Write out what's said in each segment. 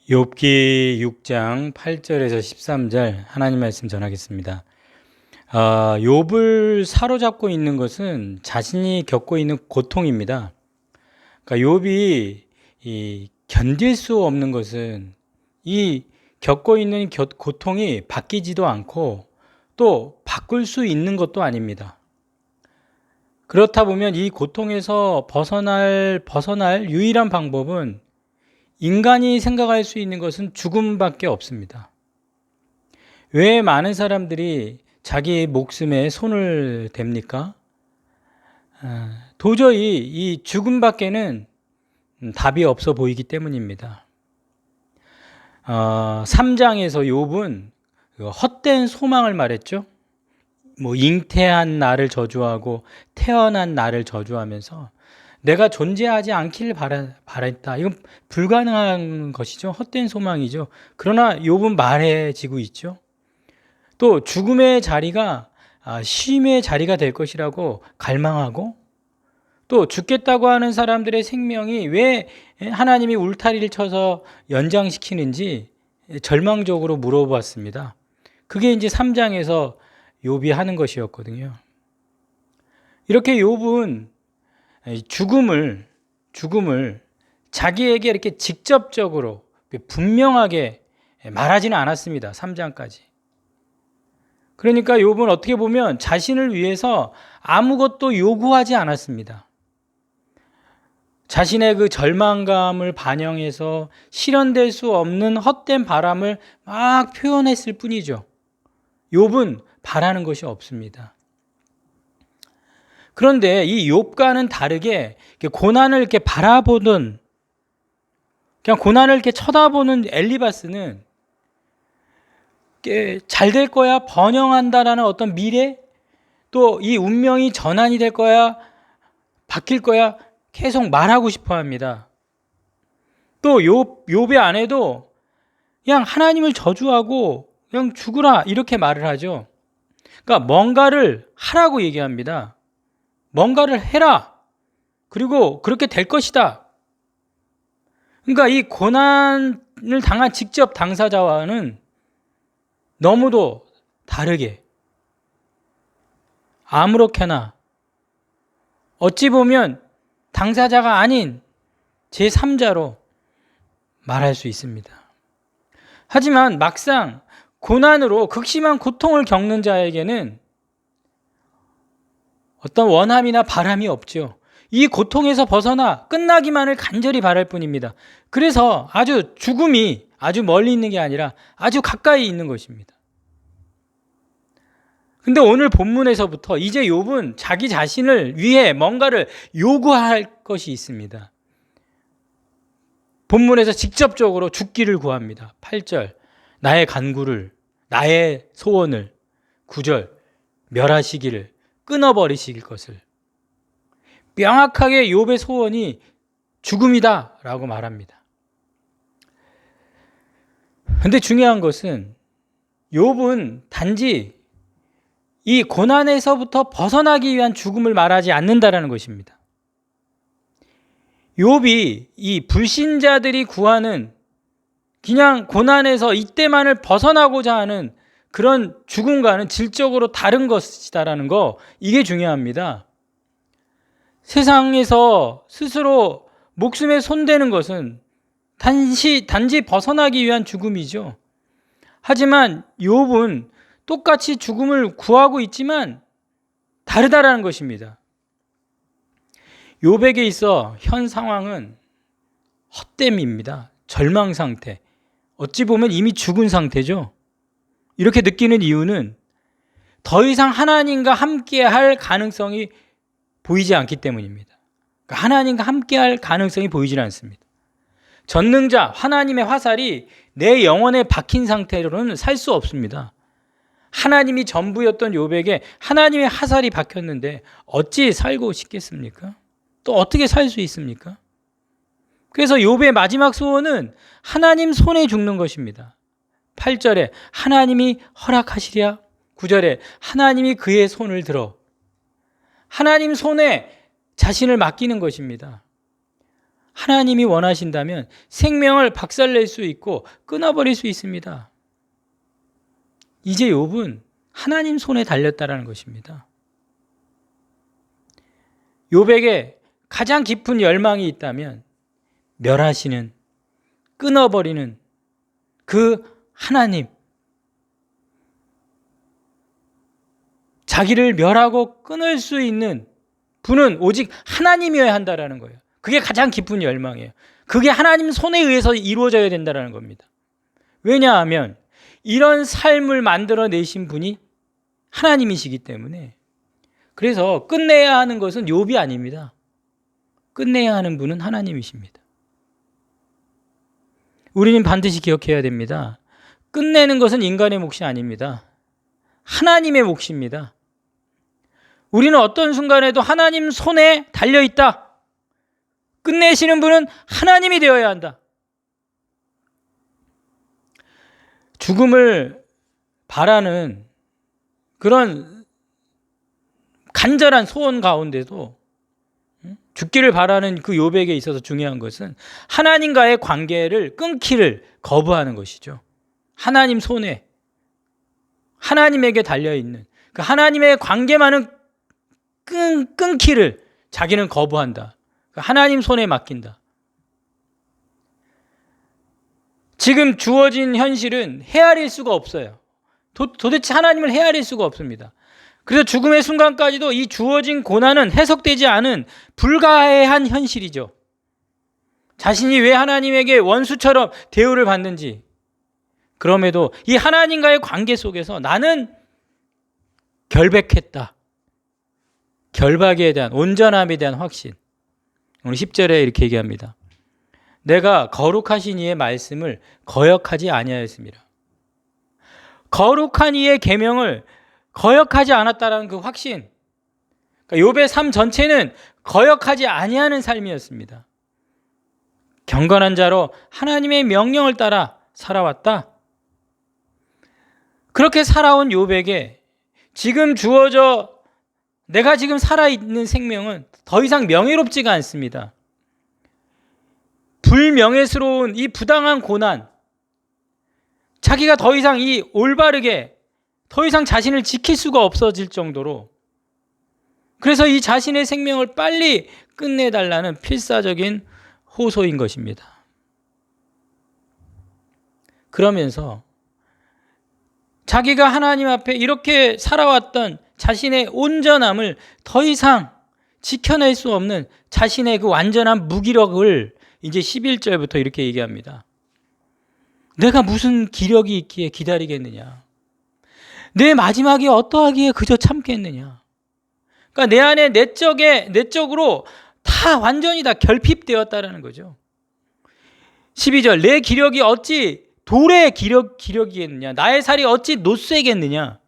욥기 6장 8절에서 13절 하나님 말씀 전하겠습니다. 욥을 사로잡고 있는 것은 자신이 겪고 있는 고통입니다. 그러니까 욥이 견딜 수 없는 것은 이 겪고 있는 고통이 바뀌지도 않고 또 바꿀 수 있는 것도 아닙니다. 그렇다 보면 이 고통에서 벗어날 유일한 방법은 인간이 생각할 수 있는 것은 죽음밖에 없습니다. 왜 많은 사람들이 자기 목숨에 손을 댑니까? 도저히 이 죽음밖에는 답이 없어 보이기 때문입니다. 3장에서 욥은 헛된 소망을 말했죠. 잉태한 나를 저주하고 태어난 나를 저주하면서 내가 존재하지 않길 바랬다. 이건 불가능한 것이죠. 헛된 소망이죠. 그러나 욥은 말해지고 있죠. 또 죽음의 자리가 쉼의 자리가 될 것이라고 갈망하고, 또 죽겠다고 하는 사람들의 생명이 왜 하나님이 울타리를 쳐서 연장시키는지 절망적으로 물어봤습니다. 그게 이제 3장에서 욥이 하는 것이었거든요. 이렇게 욥은 죽음을 자기에게 이렇게 직접적으로 분명하게 말하지는 않았습니다. 3장까지. 그러니까 욥은 어떻게 보면 자신을 위해서 아무것도 요구하지 않았습니다. 자신의 그 절망감을 반영해서 실현될 수 없는 헛된 바람을 막 표현했을 뿐이죠. 욥은 바라는 것이 없습니다. 그런데 이 욥과는 다르게 고난을 이렇게 바라보던, 그냥 고난을 이렇게 쳐다보는 엘리바스는 잘 될 거야, 번영한다라는 어떤 미래, 또 이 운명이 전환이 될 거야, 바뀔 거야, 계속 말하고 싶어 합니다. 또 욥의 아내도 그냥 하나님을 저주하고 그냥 죽으라 이렇게 말을 하죠. 그러니까 뭔가를 하라고 얘기합니다. 뭔가를 해라. 그리고 그렇게 될 것이다. 그러니까 이 고난을 당한 직접 당사자와는 너무도 다르게 아무렇게나 어찌 보면 당사자가 아닌 제3자로 말할 수 있습니다. 하지만 막상 고난으로 극심한 고통을 겪는 자에게는 어떤 원함이나 바람이 없죠. 이 고통에서 벗어나 끝나기만을 간절히 바랄 뿐입니다. 그래서 죽음이 아주 멀리 있는 게 아니라 아주 가까이 있는 것입니다. 근데 오늘 본문에서부터 이제 욥은 자기 자신을 위해 뭔가를 요구할 것이 있습니다. 본문에서 직접적으로 죽기를 구합니다. 8절, 나의 간구를, 나의 소원을, 9절, 멸하시기를, 끊어버리실 것을. 명확하게 욥의 소원이 죽음이다 라고 말합니다. 그런데 중요한 것은 욥은 단지 이 고난에서부터 벗어나기 위한 죽음을 말하지 않는다라는 것입니다. 욥이 이 불신자들이 구하는 그냥 고난에서 이때만을 벗어나고자 하는 그런 죽음과는 질적으로 다른 것이다라는 거, 이게 중요합니다. 세상에서 스스로 목숨에 손대는 것은 단지 벗어나기 위한 죽음이죠. 하지만 욥은 똑같이 죽음을 구하고 있지만 다르다라는 것입니다. 욥에게 있어 현 상황은 헛됨입니다. 절망 상태. 어찌 보면 이미 죽은 상태죠. 이렇게 느끼는 이유는 더 이상 하나님과 함께할 가능성이 보이지 않기 때문입니다. 그러니까 하나님과 함께할 가능성이 보이지 않습니다. 전능자 하나님의 화살이 내 영혼에 박힌 상태로는 살 수 없습니다. 하나님이 전부였던 욥에게 하나님의 화살이 박혔는데 어찌 살고 싶겠습니까? 또 어떻게 살 수 있습니까? 그래서 욥의 마지막 소원은 하나님 손에 죽는 것입니다. 8절에 하나님이 허락하시랴, 9절에 하나님이 그의 손을 들어 하나님 손에 자신을 맡기는 것입니다. 하나님이 원하신다면 생명을 박살낼 수 있고 끊어버릴 수 있습니다. 이제 욥은 하나님 손에 달렸다라는 것입니다. 욥에게 가장 깊은 열망이 있다면 멸하시는, 끊어버리는 그 하나님, 자기를 멸하고 끊을 수 있는 분은 오직 하나님이어야 한다라는 거예요. 그게 가장 깊은 열망이에요. 그게 하나님 손에 의해서 이루어져야 된다는 겁니다. 왜냐하면 이런 삶을 만들어내신 분이 하나님이시기 때문에. 그래서 끝내야 하는 것은 욥이 아닙니다. 끝내야 하는 분은 하나님이십니다. 우리는 반드시 기억해야 됩니다. 끝내는 것은 인간의 몫이 아닙니다. 하나님의 몫입니다. 우리는 어떤 순간에도 하나님 손에 달려있다. 끝내시는 분은 하나님이 되어야 한다. 죽음을 바라는 그런 간절한 소원 가운데도 죽기를 바라는 그 욥에게 있어서 중요한 것은 하나님과의 관계를 끊기를 거부하는 것이죠. 하나님 손에, 하나님에게 달려있는 그 하나님의 관계만은 끊기를 자기는 거부한다. 하나님 손에 맡긴다. 지금 주어진 현실은 헤아릴 수가 없어요. 도대체 하나님을 헤아릴 수가 없습니다. 그래서 죽음의 순간까지도 이 주어진 고난은 해석되지 않은 불가해한 현실이죠. 자신이 왜 하나님에게 원수처럼 대우를 받는지, 그럼에도 이 하나님과의 관계 속에서 나는 결백했다. 결박에 대한, 온전함에 대한 확신. 오늘 10절에 이렇게 얘기합니다. 내가 거룩하신 이의 말씀을 거역하지 아니하였습니다. 거룩한 이의 계명을 거역하지 않았다라는 그 확신. 그러니까 욥의 삶 전체는 거역하지 아니하는 삶이었습니다. 경건한 자로 하나님의 명령을 따라 살아왔다. 그렇게 살아온 욥에게 지금 주어져 내가 지금 살아있는 생명은 더 이상 명예롭지가 않습니다. 불명예스러운 이 부당한 고난, 자기가 더 이상 이 올바르게 더 이상 자신을 지킬 수가 없어질 정도로, 그래서 이 자신의 생명을 빨리 끝내달라는 필사적인 호소인 것입니다. 그러면서 자기가 하나님 앞에 이렇게 살아왔던 자신의 온전함을 더 이상 지켜낼 수 없는 자신의 그 완전한 무기력을 이제 11절부터 이렇게 얘기합니다. 내가 무슨 기력이 있기에 기다리겠느냐? 내 마지막이 어떠하기에 그저 참겠느냐? 그러니까 내 안에 내적으로 다 완전히 다 결핍되었다라는 거죠. 12절, 내 기력이 어찌 돌의 기력이겠느냐? 나의 살이 어찌 노쇠겠느냐?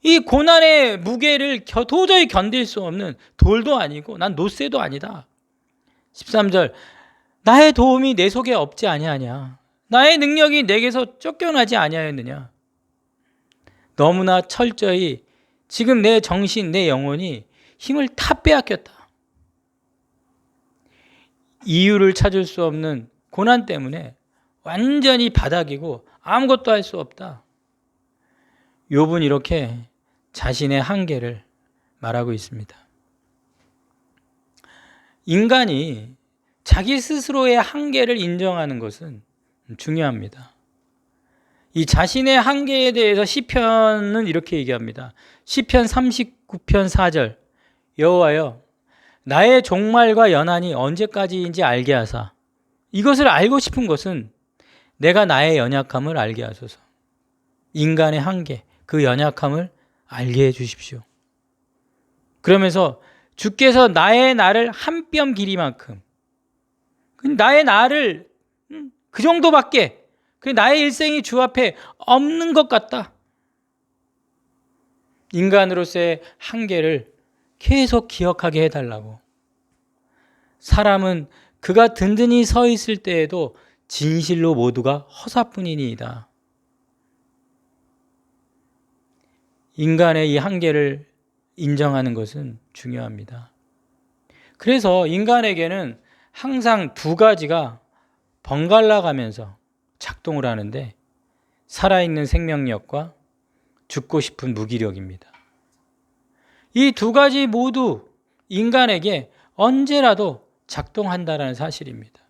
이 고난의 무게를 도저히 견딜 수 없는 돌도 아니고 난 노쇠도 아니다. 13절, 나의 도움이 내 속에 없지 아니하냐? 나의 능력이 내게서 쫓겨나지 아니하였느냐? 너무나 철저히 지금 내 정신, 내 영혼이 힘을 다 빼앗겼다. 이유를 찾을 수 없는 고난 때문에 완전히 바닥이고 아무것도 할 수 없다. 욥은 이렇게 자신의 한계를 말하고 있습니다. 인간이 자기 스스로의 한계를 인정하는 것은 중요합니다. 이 자신의 한계에 대해서 시편은 이렇게 얘기합니다. 시편 39편 4절, 여호와여 나의 종말과 연한이 언제까지인지 알게 하사. 이것을 알고 싶은 것은 내가 나의 연약함을 알게 하소서. 인간의 한계, 그 연약함을 알게 해 주십시오. 그러면서 주께서 나의 날을 한 뼘 길이만큼, 나의 날을 그 정도밖에, 나의 일생이 주 앞에 없는 것 같다. 인간으로서의 한계를 계속 기억하게 해달라고. 사람은 그가 든든히 서 있을 때에도 진실로 모두가 허사뿐이니이다. 인간의 이 한계를 인정하는 것은 중요합니다. 그래서 인간에게는 항상 두 가지가 번갈아 가면서 작동을 하는데 살아있는 생명력과 죽고 싶은 무기력입니다. 이 두 가지 모두 인간에게 언제라도 작동한다는 사실입니다.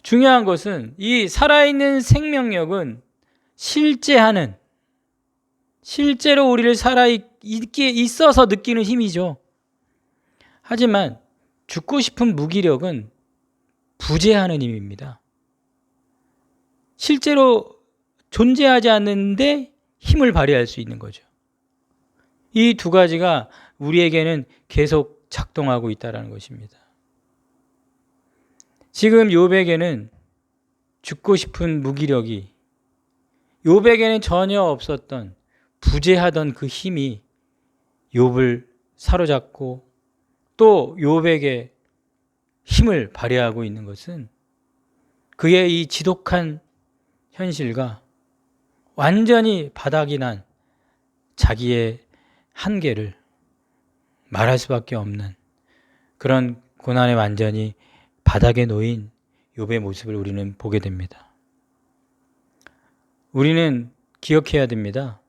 중요한 것은 이 살아있는 생명력은 실제로 우리를 살아있게 있어서 느끼는 힘이죠. 하지만 죽고 싶은 무기력은 부재하는 힘입니다. 실제로 존재하지 않는데 힘을 발휘할 수 있는 거죠. 이 두 가지가 우리에게는 계속 작동하고 있다는 것입니다. 지금 욥에게는 죽고 싶은 무기력이, 욥에게는 전혀 없었던 부재하던 그 힘이 욥을 사로잡고 또 욥에게 힘을 발휘하고 있는 것은 그의 이 지독한 현실과 완전히 바닥이 난 자기의 한계를 말할 수밖에 없는 그런 고난에 완전히 바닥에 놓인 욥의 모습을 우리는 보게 됩니다. 우리는 기억해야 됩니다.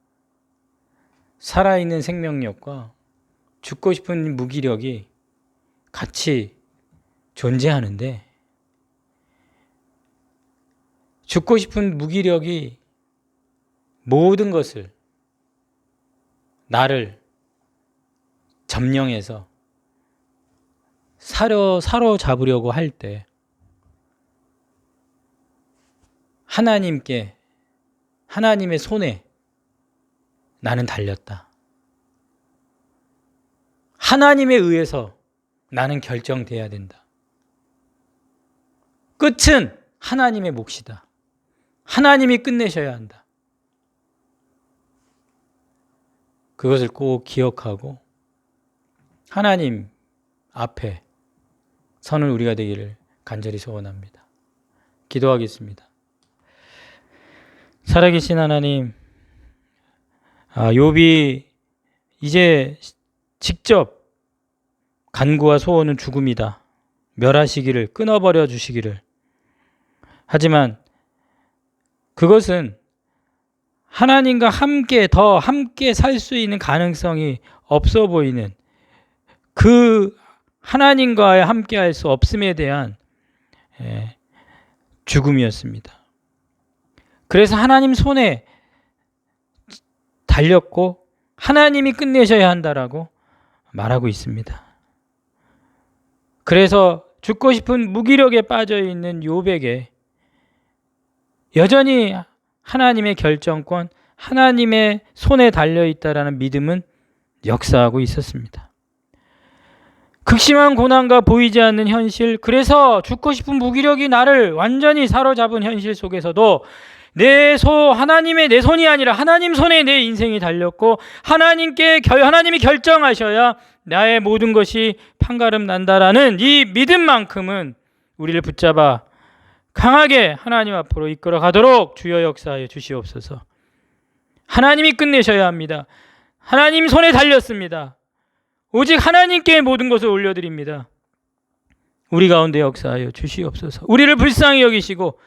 살아있는 생명력과 죽고 싶은 무기력이 같이 존재하는데 죽고 싶은 무기력이 모든 것을 나를 점령해서 사로잡으려고 할 때 하나님의 손에 나는 달렸다. 하나님에 의해서 나는 결정돼야 된다. 끝은 하나님의 몫이다. 하나님이 끝내셔야 한다. 그것을 꼭 기억하고 하나님 앞에 서는 우리가 되기를 간절히 소원합니다. 기도하겠습니다. 살아계신 하나님, 욥이 이제 직접 간구와 소원은 죽음이다. 멸하시기를, 끊어버려 주시기를. 하지만 그것은 하나님과 더 함께 살 수 있는 가능성이 없어 보이는 그 하나님과 함께 할 수 없음에 대한 죽음이었습니다. 그래서 하나님 손에 달렸고 하나님이 끝내셔야 한다라고 말하고 있습니다. 그래서 죽고 싶은 무기력에 빠져 있는 욥에게 여전히 하나님의 결정권, 하나님의 손에 달려 있다라는 믿음은 역사하고 있었습니다. 극심한 고난과 보이지 않는 현실, 그래서 죽고 싶은 무기력이 나를 완전히 사로잡은 현실 속에서도 내 손이 아니라 하나님 손에 내 인생이 달렸고 하나님이 결정하셔야 나의 모든 것이 판가름 난다라는 이 믿음만큼은 우리를 붙잡아 강하게 하나님 앞으로 이끌어 가도록 주여 역사하여 주시옵소서. 하나님이 끝내셔야 합니다. 하나님 손에 달렸습니다. 오직 하나님께 모든 것을 올려드립니다. 우리 가운데 역사하여 주시옵소서. 우리를 불쌍히 여기시고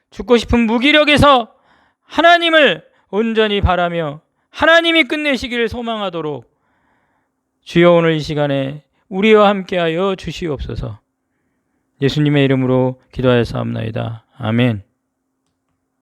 죽고 싶은 무기력에서 하나님을 온전히 바라며 하나님이 끝내시기를 소망하도록 주여 오늘 이 시간에 우리와 함께하여 주시옵소서. 예수님의 이름으로 기도하여 사옵나이다. 아멘.